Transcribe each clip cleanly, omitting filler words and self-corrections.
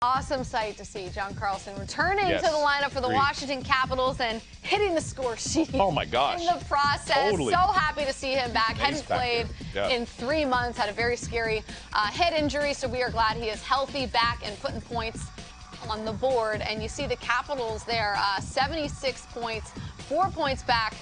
Awesome sight to see John Carlson returning Yes. to the lineup for the Agreed. Washington Capitals and hitting the score sheet. Oh, my gosh. In the process. Totally. So happy to see him back. Hadn't back played there. Yeah. in 3 months. Had a very scary head injury, so we are glad he is healthy, back and putting points on the board. And you see the Capitals there, 76 points, 4 points back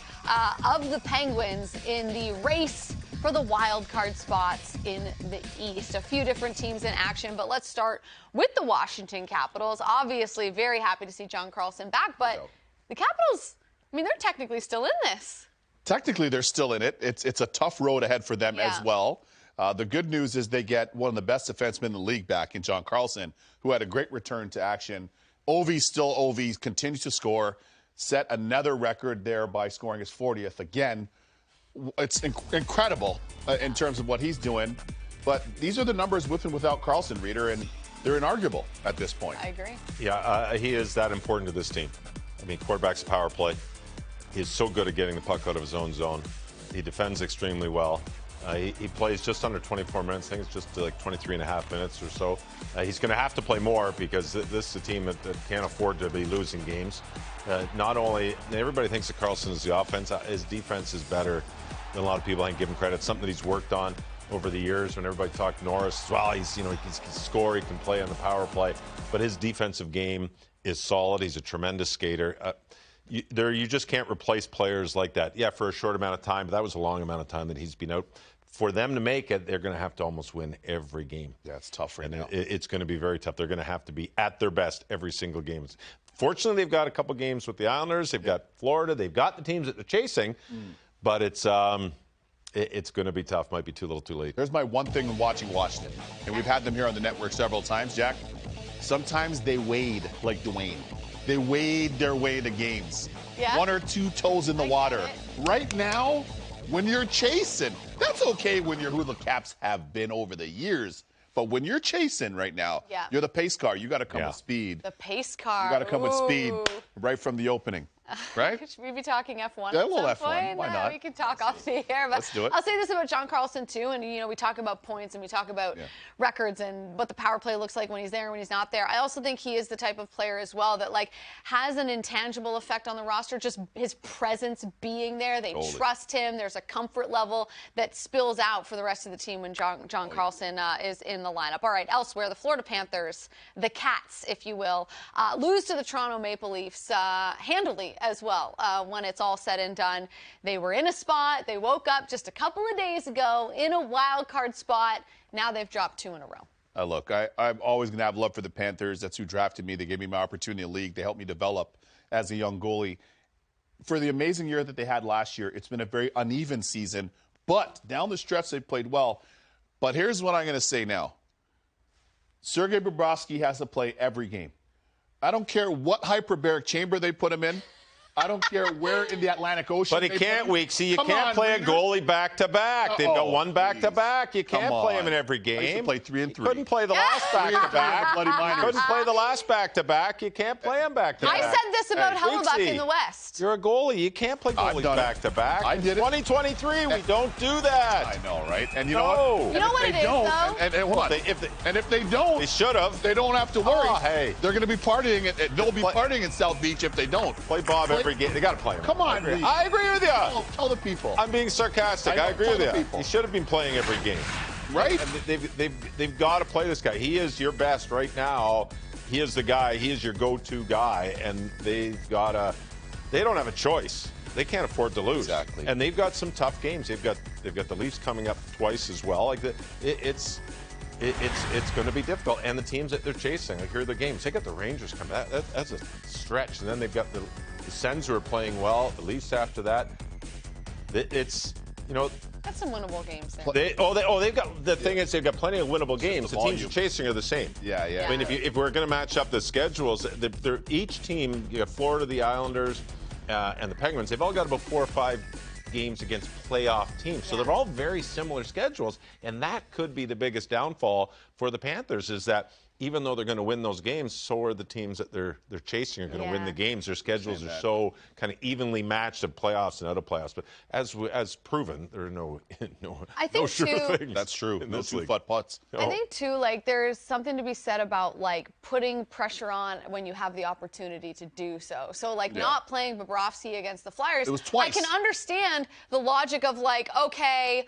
of the Penguins in the race for the wild card spots in the East. A few different teams in action, but let's start with the Washington Capitals. Obviously, very happy to see John Carlson back, but the Capitals, I mean, they're technically still in this. Technically, they're still in it. It's a tough road ahead for them as well. The good news is they get one of the best defensemen in the league back in John Carlson, who had a great return to action. Ovi's still Ovi, continues to score, set another record there by scoring his 40th again. It's incredible in terms of what he's doing. But these are the numbers with and without Carlson, Reader, and they're inarguable at this point. I agree. Yeah, he is that important to this team. I mean, quarterback's a power play. He's so good at getting the puck out of his own zone. He defends extremely well. He plays just under 24 minutes. I think it's just like 23 and a half minutes or so. He's going to have to play more because this is a team that can't afford to be losing games. Not only, everybody thinks that Carlson is the offense. His defense is better than a lot of people. I think give him credit. Something that he's worked on over the years. When everybody talked Norris, well, he can score, he can play on the power play, but his defensive game is solid. He's a tremendous skater. You just can't replace players like that. Yeah, for a short amount of time, but that was a long amount of time that he's been out. For them to make it, they're going to have to almost win every game. Yeah, it's tough right now. It's going to be very tough. They're going to have to be at their best every single game. Fortunately, they've got a couple games with the Islanders. They've got Florida. They've got the teams that they're chasing. But it's going to be tough. Might be too little too late. There's my one thing in watching Washington, and we've had them here on the network several times, Jack. Sometimes they wade like Dwayne. They wade their way to games. Yeah. 1 or 2 toes in the water. Right now, when you're chasing, that's okay when you're who the Caps have been over the years. But when you're chasing right now, you're the pace car. You got to come with speed. The pace car. You got to come with speed right from the opening. Right? Should we be talking F1 Yeah, at well, some F1. point? Why not? We can talk off the air. But Let's do it. I'll say this about John Carlson, too. And, we talk about points and we talk about records and what the power play looks like when he's there and when he's not there. I also think he is the type of player as well that, has an intangible effect on the roster. Just his presence being there. They trust him. There's a comfort level that spills out for the rest of the team when John Carlson is in the lineup. All right, elsewhere, the Florida Panthers, the Cats, if you will, lose to the Toronto Maple Leafs handily as well. When it's all said and done, they were in a spot. They woke up just a couple of days ago in a wild card spot. Now they've dropped 2 in a row. Look, I'm always going to have love for the Panthers. That's who drafted me. They gave me my opportunity in the league. They helped me develop as a young goalie. For the amazing year that they had last year, it's been a very uneven season. But down the stretch, they played well. But here's what I'm going to say now. Sergei Bobrovsky has to play every game. I don't care what hyperbaric chamber they put him in. I don't care where in the Atlantic Ocean. But he can't, Weeksy. You can't play a goalie back-to-back. They've got one back-to-back. You can't play him in every game. I used to play 3 and 3. Couldn't play the last back-to-back. Bloody minors. Couldn't play the last back-to-back. You can't play him back-to-back. I said this about Hellebuck in the West. You're a goalie. You can't play goalies back-to-back. I did it. 2023, we don't do that. I know, right? And you know what? You know what it is, though? And hold on. And if they don't, they should have. They don't have to worry. Oh, hey. They're going to be partying. They'll be partying in South Beach if they don't. Play Bob every game. They got to play him. Come on, I agree with you. Tell the people. I'm being sarcastic. I agree with you. He should have been playing every game. Right? And they've got to play this guy. He is your best right now. He is the guy. He is your go-to guy. And they don't have a choice. They can't afford to lose. Exactly. And they've got some tough games. They've got the Leafs coming up twice as well. It's going to be difficult. And the teams that they're chasing, here are the games. They got the Rangers coming. That's a stretch. And then they've got the Sens who are playing well. The Leafs after that. It's That's some winnable games there. They've got the thing is they've got plenty of winnable games. The teams you're chasing are the same. Yeah. Yeah. I mean, if we're going to match up the schedules, each team, you got Florida, the Islanders, and the Penguins. They've all got about 4 or 5 games against playoff teams. So they're all very similar schedules, and that could be the biggest downfall for the Panthers is that even though they're going to win those games, so are the teams that they're chasing are going to win the games. Their schedules are so kind of evenly matched in playoffs and out of playoffs. But as proven, there are no sure things. That's true. No 2-foot putts. I think too, like there's something to be said about like putting pressure on when you have the opportunity to do so. So like not playing Bobrovsky against the Flyers. It was twice. I can understand the logic of like, okay,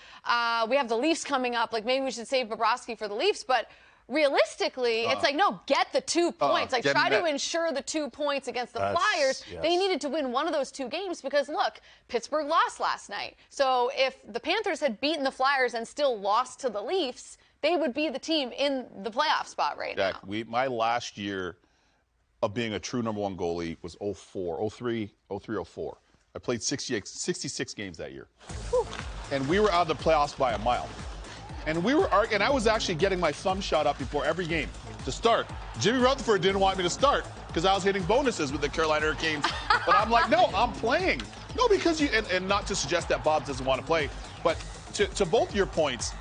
we have the Leafs coming up. Like maybe we should save Bobrovsky for the Leafs, but realistically, it's like, no, get the 2 points. Like, try to ensure the 2 points against the Flyers. Yes. They needed to win one of those 2 games because, look, Pittsburgh lost last night. So if the Panthers had beaten the Flyers and still lost to the Leafs, they would be the team in the playoff spot right now. My last year of being a true number 1 goalie was 03, 04. I played 66 games that year. Whew. And we were out of the playoffs by a mile. And I was actually getting my thumb shot up before every game to start. Jimmy Rutherford didn't want me to start because I was hitting bonuses with the Carolina Hurricanes. But I'm like, no, I'm playing. No, because and not to suggest that Bob doesn't want to play, but to both your points,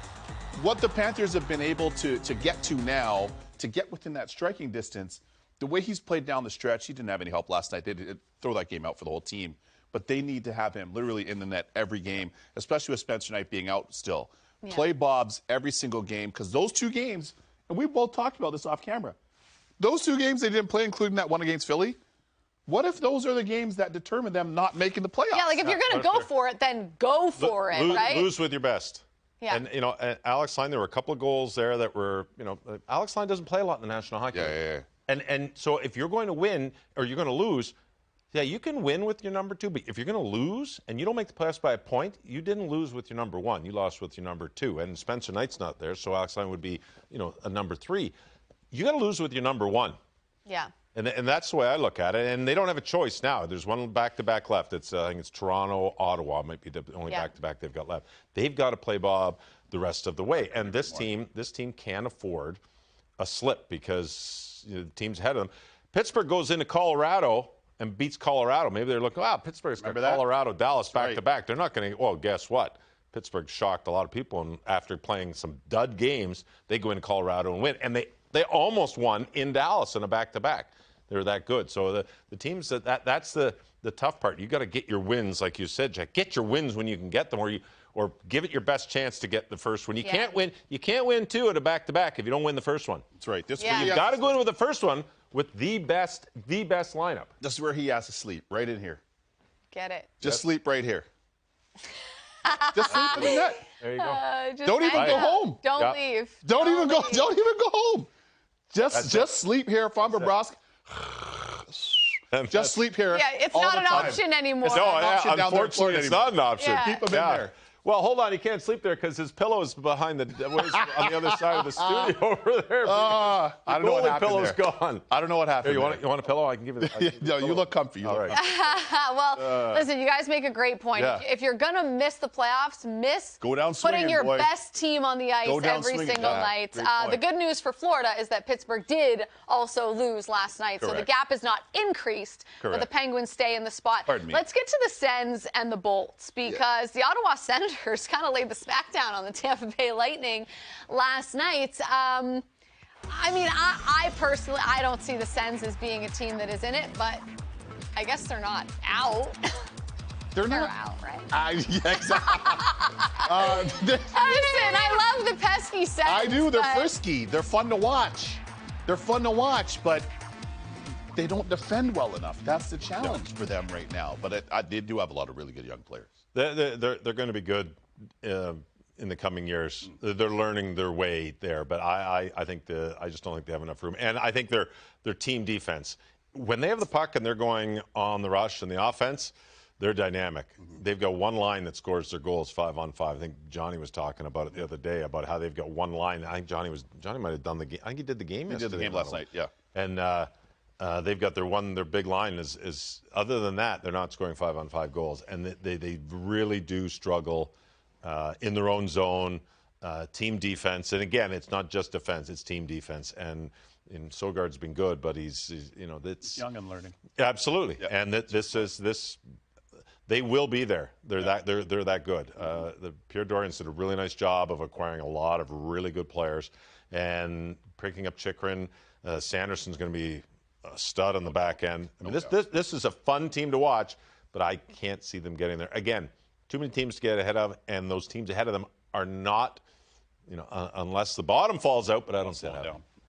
what the Panthers have been able to get to now, to get within that striking distance, the way he's played down the stretch, he didn't have any help last night. They did throw that game out for the whole team. But they need to have him literally in the net every game, especially with Spencer Knight being out still. Yeah. Play Bob's every single game, because those 2 games, and we both talked about this off camera, those 2 games they didn't play, including that one against Philly, what if those are the games that determine them not making the playoffs? Yeah, like if you're going to go for it, then go for it, right? Lose with your best. Yeah. And, Alex Line, there were a couple of goals there that were, Alex Line doesn't play a lot in the National Hockey League. Yeah. And so if you're going to win or you're going to lose, yeah, you can win with your number 2, but if you're going to lose and you don't make the playoffs by a point, you didn't lose with your number 1. You lost with your number 2. And Spencer Knight's not there, so Alex Line would be, a number 3. You got to lose with your number 1. Yeah. And that's the way I look at it. And they don't have a choice now. There's one back-to-back left. I think it's Toronto, Ottawa might be the only back-to-back they've got left. They've got to play Bob the rest of the way. And this team can't afford a slip because the team's ahead of them. Pittsburgh goes into Colorado and beats Colorado. Maybe they're looking, Pittsburgh's got Colorado, Dallas back-to-back. They're not going to, well, guess what? Pittsburgh shocked a lot of people, and after playing some dud games, they go into Colorado and win. And they almost won in Dallas in a back-to-back. They're that good. So the teams, that's the tough part. You got to get your wins, like you said, Jack. Get your wins when you can get them, or give it your best chance to get the first one. You can't win 2 at a back-to-back if you don't win the first one. That's right. You've got to go in with the first one with the best lineup. This is where he has to sleep, right in here. Get it. Just sleep right here. Just sleep in the net. There you go. Don't even go home. Don't leave. Don't even go home. Just sleep here if I'm Bobrovsky. Just sleep here. Yeah, it's not an option anymore. Unfortunately, it's not an option. Yeah. Keep him in there. Well, hold on. He can't sleep there because his pillow is behind on the other side of the studio over there. I don't know what happened pillow's there. gone. I don't know what happened. Here, you want a pillow? I can give you the No, you look comfy. All right. Well, listen, you guys make a great point. Yeah. If you're going to miss the playoffs, Go down swinging, putting your boy. best team on the ice every single night. The good news for Florida is that Pittsburgh did also lose last night. Correct. So the gap is not increased, but the Penguins stay in the spot. Pardon me. Let's get to the Sens and the Bolts because the Ottawa Senators kind of laid the smackdown on the Tampa Bay Lightning last night. I personally, I don't see the Sens as being a team that is in it, but I guess they're not out. They're not out, right? Yeah, exactly. Listen, I love the pesky Sens. I do. They're frisky. They're fun to watch. But they don't defend well enough. That's the challenge for them right now. But they do have a lot of really good young players. They're going to be good in the coming years. They're learning their way there, but I just don't think they have enough room. And I think their team defense, when they have the puck and they're going on the rush and the offense, they're dynamic. They've got one line that scores their goals 5-on-5. I think Johnny was talking about it the other day about how they've got one line. I think Johnny might have done the game. I think he did the game yesterday. He did the game last night, yeah. And they've got their big line is other than that, they're not scoring 5-on-5 goals. And they really do struggle in their own zone, team defense. And again, it's not just defense, it's team defense. And Sogard's been good, but he's it's young and learning. Absolutely. Yeah. And this they will be there. They're that good. The Pierre Dorian did a really nice job of acquiring a lot of really good players. And picking up Chychrun. Sanderson's going to be a stud on the back end. I mean, this is a fun team to watch, but I can't see them getting there. Again, too many teams to get ahead of, and those teams ahead of them are not, unless the bottom falls out, but I don't see that happening.